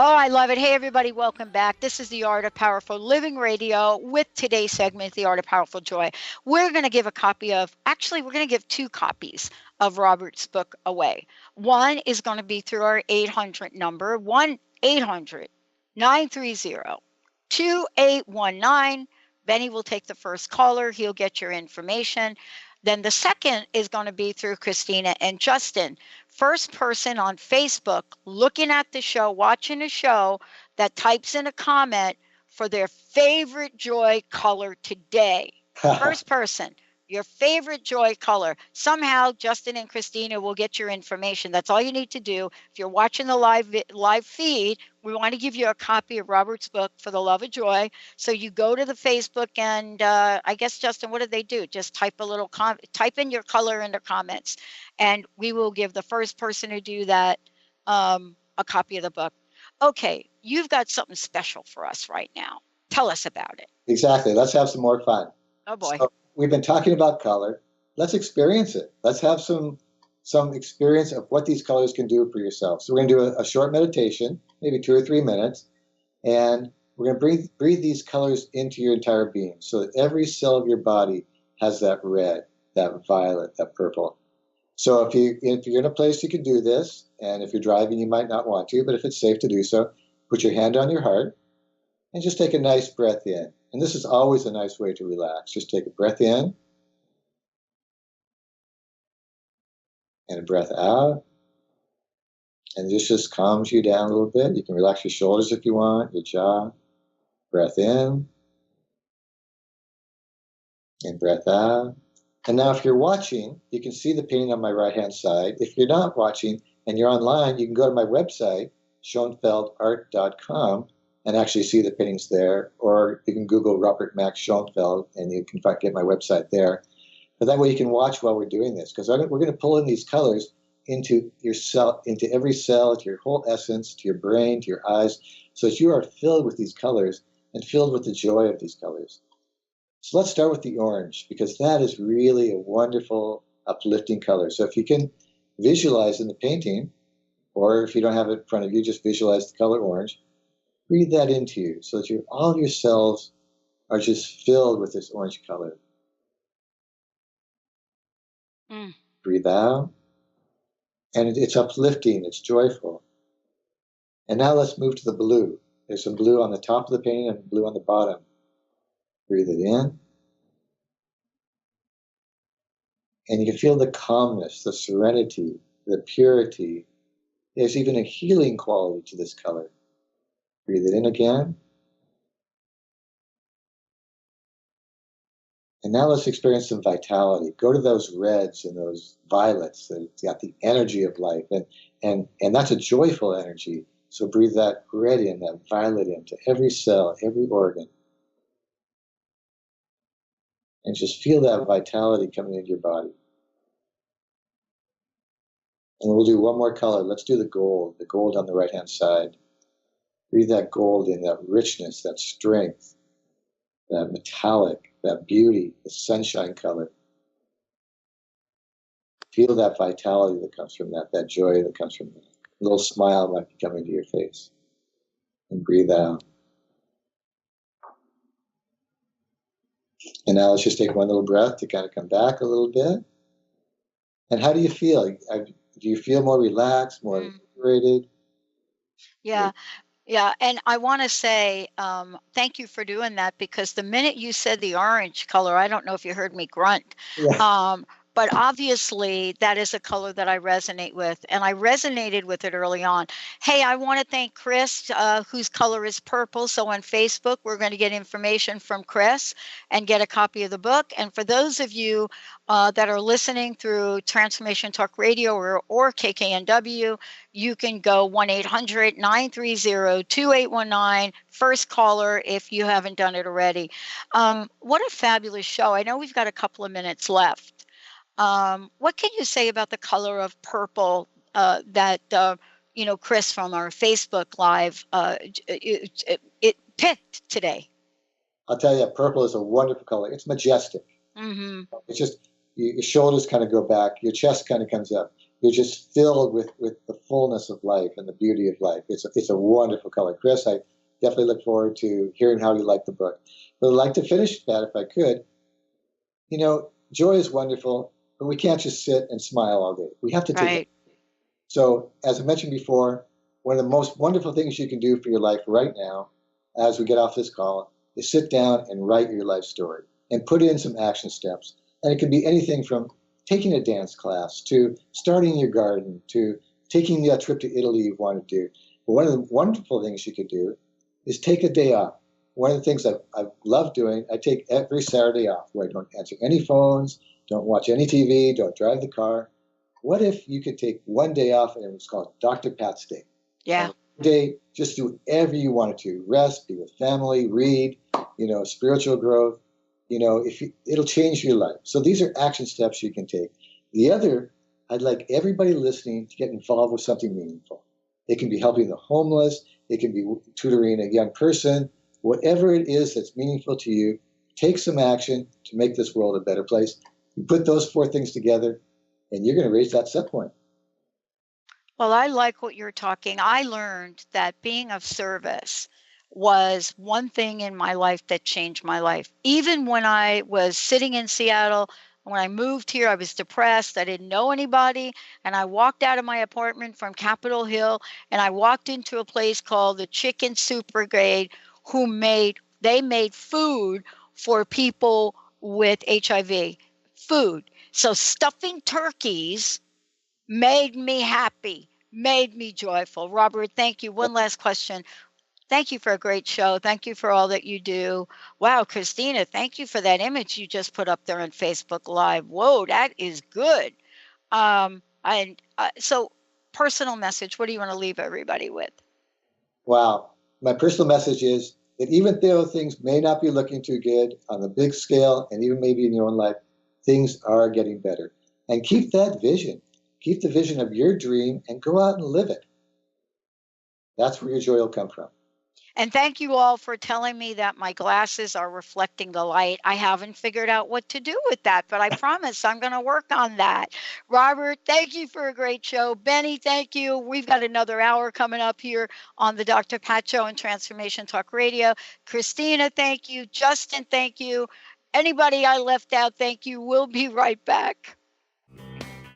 Oh, I love it. Hey, everybody, welcome back. This is the Art of Powerful Living Radio with today's segment, The Art of Powerful Joy. We're going to give we're going to give two copies of Robert's book away. One is going to be through our 800 number, 1-800-930-2819. Benny will take the first caller. He'll get your information. Then the second is going to be through Christina and Justin. First person on Facebook looking at the show, watching the show, that types in a comment for their favorite joy color today. First person, your favorite joy color. Somehow Justin and Christina will get your information. That's all you need to do. If you're watching the live feed, we want to give you a copy of Robert's book, For the Love of Joy. So you go to the Facebook and I guess, Justin, what do they do? Just type type in your color in the comments, and we will give the first person to do that a copy of the book. Okay, you've got something special for us right now. Tell us about it. Exactly. Let's have some more fun. Oh boy. So we've been talking about color. Let's experience it. Let's have some experience of what these colors can do for yourself. So we're going to do a short meditation, maybe 2 or 3 minutes, and we're going to breathe these colors into your entire being so that every cell of your body has that red, that violet, that purple. So if you're in a place you can do this, and if you're driving you might not want to, but if it's safe to do so, put your hand on your heart and just take a nice breath in. And this is always a nice way to relax. Just take a breath in and a breath out. And this just calms you down a little bit. You can relax your shoulders if you want, your jaw. Breath in and breath out. And now if you're watching, you can see the painting on my right-hand side. If you're not watching and you're online, you can go to my website, schoenfeldart.com, and actually see the paintings there. Or you can Google Robert Max Schoenfeld, and you can get my website there. But that way you can watch while we're doing this, because we're going to pull in these colors into your cell, into every cell, to your whole essence, to your brain, to your eyes, so that you are filled with these colors and filled with the joy of these colors. So let's start with the orange, because that is really a wonderful, uplifting color. So if you can visualize in the painting, or if you don't have it in front of you, just visualize the color orange. Breathe that into you so that all of your cells are just filled with this orange color. Breathe out. And it's uplifting, it's joyful. And now let's move to the blue. There's some blue on the top of the painting and blue on the bottom. Breathe it in. And you can feel the calmness, the serenity, the purity. There's even a healing quality to this color. Breathe it in again. And now let's experience some vitality. Go to those reds and those violets that got the energy of life. And that's a joyful energy. So breathe that red in, that violet into every cell, every organ. And just feel that vitality coming into your body. And we'll do one more color. Let's do the gold on the right-hand side. Breathe that gold in, that richness, that strength, that metallic, that beauty, the sunshine color. Feel that vitality that comes from that joy that comes from that. A little smile might be coming to your face. And breathe out. And now let's just take one little breath to kind of come back a little bit. And how do you feel? Do you feel more relaxed, more invigorated? Yeah. Yeah, and I want to say thank you for doing that, because the minute you said the orange color, I don't know if you heard me grunt, but obviously that is a color that I resonate with, and I resonated with it early on. Hey, I want to thank Chris, whose color is purple. So on Facebook, we're going to get information from Chris and get a copy of the book. And for those of you that are listening through Transformation Talk Radio or KKNW, you can go 1-800-930-2819, first caller, if you haven't done it already. What a fabulous show. I know we've got a couple of minutes left. What can you say about the color of purple that Chris from our Facebook Live it picked today? I'll tell you, purple is a wonderful color. It's majestic. It's just your shoulders kind of go back, your chest kind of comes up. you're just filled with the fullness of life and the beauty of life. It's a wonderful color. Chris, I definitely look forward to hearing how you like the book. But I'd like to finish that if I could. Joy is wonderful, but we can't just sit and smile all day. We have to take it. Right. So, as I mentioned before, one of the most wonderful things you can do for your life right now, as we get off this call, is sit down and write your life story and put in some action steps. And it can be anything from taking a dance class to starting your garden to taking that trip to Italy you want to do. But one of the wonderful things you could do is take a day off. One of the things I love doing, I take every Saturday off where I don't answer any phones, don't watch any TV, don't drive the car. What if you could take one day off and it was called Dr. Pat's Day? Yeah. And day, just do whatever you wanted to, rest, be with family, read, spiritual growth. If it'll change your life. So these are action steps you can take. The other, I'd like everybody listening to get involved with something meaningful. It can be helping the homeless. It can be tutoring a young person. Whatever it is that's meaningful to you, take some action to make this world a better place. You put those four things together, and you're going to reach that set point. Well, I like what you're talking. I learned that being of service was one thing in my life that changed my life. Even when I was sitting in Seattle, when I moved here, I was depressed. I didn't know anybody. And I walked out of my apartment from Capitol Hill and I walked into a place called the Chicken Soup Brigade, they made food for people with HIV. Food. So stuffing turkeys made me happy, made me joyful. Robert, thank you. One last question. Thank you for a great show. Thank you for all that you do. Wow, Christina, thank you for that image you just put up there on Facebook Live. Whoa, that is good. So, personal message. What do you want to leave everybody with? Wow. My personal message is that even though things may not be looking too good on the big scale and even maybe in your own life, things are getting better. And keep that vision. Keep the vision of your dream and go out and live it. That's where your joy will come from. And thank you all for telling me that my glasses are reflecting the light. I haven't figured out what to do with that, but I promise I'm going to work on that. Robert, thank you for a great show. Benny, thank you. We've got another hour coming up here on the Dr. Pat Show and Transformation Talk Radio. Christina, thank you. Justin, thank you. Anybody I left out, thank you. We'll be right back.